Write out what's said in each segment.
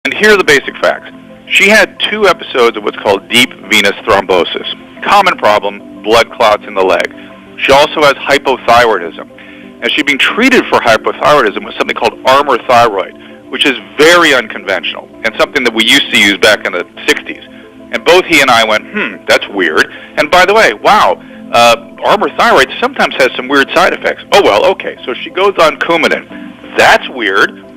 And here are the basic facts. She had 2 episodes of what's called deep venous thrombosis. Common problem, blood clots in the leg. She also has hypothyroidism. And she's being treated for hypothyroidism with something called Armour Thyroid, which is very unconventional and something that we used to use back in the 60s. And both he and I went, that's weird. And by the way, wow, Armour Thyroid sometimes has some weird side effects. Oh, well, okay. So she goes on Coumadin. That's weird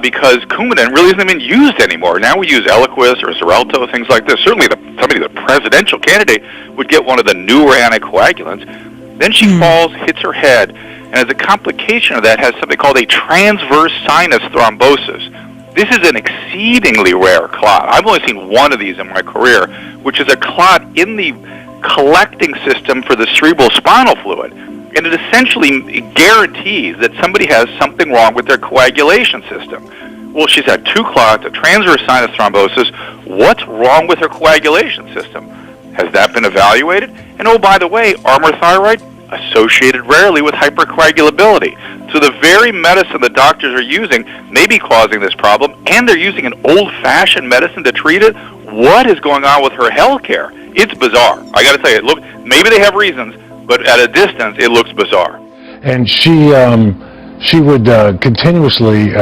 because Coumadin really isn't even used anymore. Now we use Eliquis or Xarelto, things like this. Certainly the presidential candidate would get one of the newer anticoagulants. Then she falls, hits her head, and as a complication of that has something called a transverse sinus thrombosis. This is an exceedingly rare clot. I've only seen one of these in my career, which is a clot in the collecting system for the cerebral spinal fluid. And it essentially guarantees that somebody has something wrong with their coagulation system. Well, she's had 2 clots, a transverse sinus thrombosis. What's wrong with her coagulation system? Has that been evaluated? And oh, by the way, Armour Thyroid associated rarely with hypercoagulability. So the very medicine the doctors are using may be causing this problem, and they're using an old-fashioned medicine to treat it. What is going on with her health care? It's bizarre. I got to tell you, look, maybe they have reasons, but at a distance, it looks bizarre. And she would continuously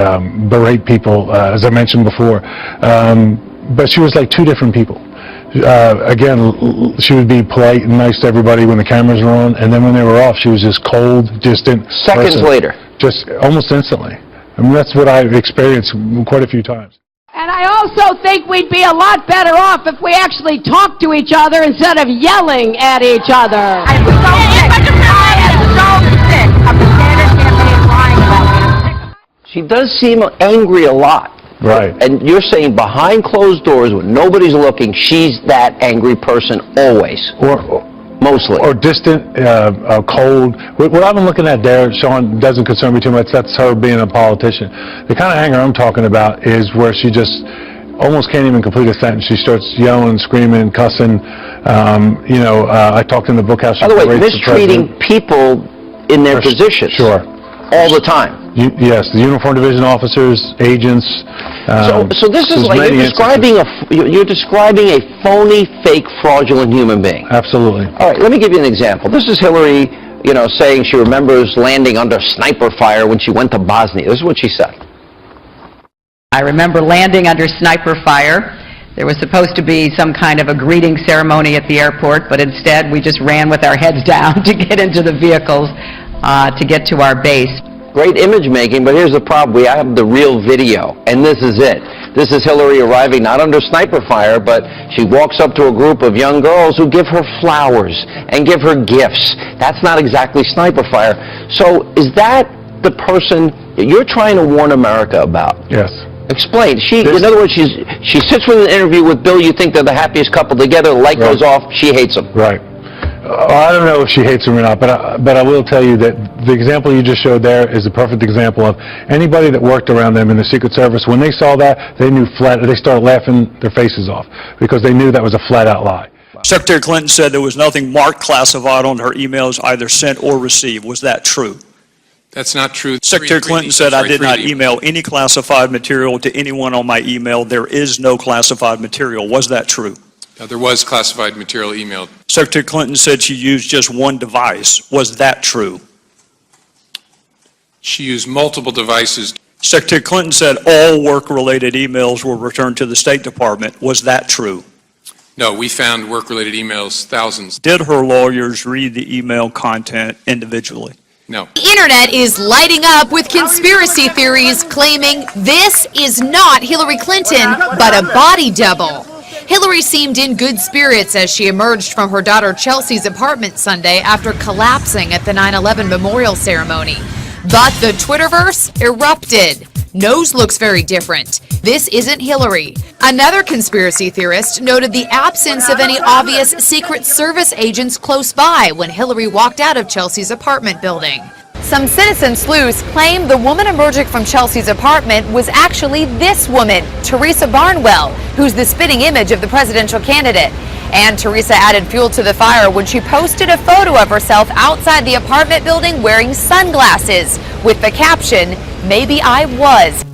berate people, as I mentioned before, but she was like 2 different people. Again, she would be polite and nice to everybody when the cameras were on, and then when they were off, she was just cold, distant. Seconds later. Just almost instantly. I mean, that's what I've experienced quite a few times. And I also think we'd be a lot better off if we actually talked to each other instead of yelling at each other. I'm so sick. I am so sick of the Sanders campaign lying about me. She does seem angry a lot. Right. And you're saying behind closed doors when nobody's looking, she's that angry person always. Mostly. Or distant, cold. What I've been looking at there, Sean, doesn't concern me too much. That's her being a politician. The kind of anger I'm talking about is where she just almost can't even complete a sentence. She starts yelling, screaming, cussing. I talked in the book how she By the way, berates mistreating people in their positions. Sure. All the time. Yes, the uniformed division officers, agents. So this is like you're describing a phony, fake, fraudulent human being. Absolutely. All right, let me give you an example. This is Hillary, saying she remembers landing under sniper fire when she went to Bosnia. This is what she said. I remember landing under sniper fire. There was supposed to be some kind of a greeting ceremony at the airport, but instead we just ran with our heads down to get into the vehicles to get to our base. Great image making, but here's the problem. We have the real video, and this is it. This is Hillary arriving not under sniper fire, but she walks up to a group of young girls who give her flowers and give her gifts. That's not exactly sniper fire. So is that the person you're trying to warn America about? Yes. Explain. In other words, she sits with an interview with Bill. You think they're the happiest couple together. The light goes off. She hates him. Right. I don't know if she hates him or not, but I will tell you that the example you just showed there is a perfect example of anybody that worked around them in the Secret Service. When they saw that, they knew they started laughing their faces off because they knew that was a flat-out lie. Secretary Clinton said there was nothing marked classified on her emails either sent or received. Was that true? That's not true. Secretary Clinton said I did not email any classified material to anyone on my email. There is no classified material. Was that true? There was classified material emailed. Secretary Clinton said she used just one device. Was that true? She used multiple devices. Secretary Clinton said all work-related emails were returned to the State Department. Was that true? No, we found work-related emails, thousands. Did her lawyers read the email content individually? No. The internet is lighting up with conspiracy theories claiming this is not Hillary Clinton, but a body double. Hillary seemed in good spirits as she emerged from her daughter Chelsea's apartment Sunday after collapsing at the 9/11 memorial ceremony. But the Twitterverse erupted. Nose looks very different. This isn't Hillary. Another conspiracy theorist noted the absence of any obvious Secret Service agents close by when Hillary walked out of Chelsea's apartment building. Some citizen sleuths claim the woman emerging from Chelsea's apartment was actually this woman, Teresa Barnwell, who's the spitting image of the presidential candidate. And Teresa added fuel to the fire when she posted a photo of herself outside the apartment building wearing sunglasses with the caption, "Maybe I was